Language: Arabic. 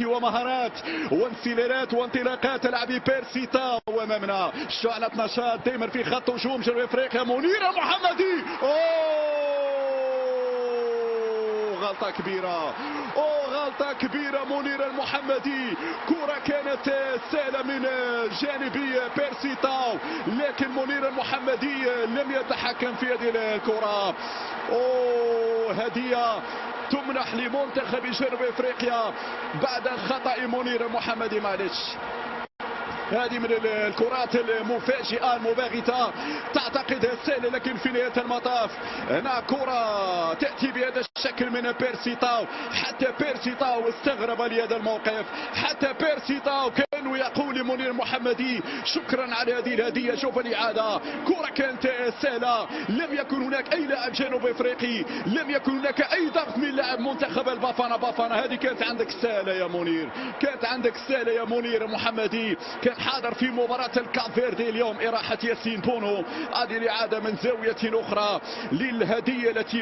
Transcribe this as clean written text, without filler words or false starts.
ومهارات وانسلالات وانطلاقات لاعبي بيرسي تاو امامنا. شعلة نشاط دائما في خط هجوم جنوب افريقيا. منير المحمدي، غلطة كبيرة، غلطة كبيرة. منير المحمدي، كرة كانت سهلة من جانبي بيرسي تاو، لكن منير المحمدي لم يتحكم في هذه الكرة. هدية تمنح لمنتخب جنوب افريقيا بعد خطأ منير المحمدي. معلش، هذه من الكرات المفاجئة المباغتة، تعتقدها سهلة لكن في نهاية المطاف هنا كرة تأتي بهذا الشكل من بيرسي تاو. حتى بيرسي تاو استغرب لهذا الموقف، حتى بيرسي تاو كان يقول لمنير المحمدي شكرا على هذه الهدية. شوف الإعادة، كرة كانت سهلة، لم يكن هناك أي لاعب جنوب افريقي، لم يكن هناك أي ضغط من لاعب منتخب البافانا. هذه كانت عندك سهلة يا منير، كانت عندك سهلة يا منير المحمدي. كان حاضر في مباراة الكافيردي اليوم إراحة ياسين بونو. هذه الإعادة من زاوية أخرى للهدية التي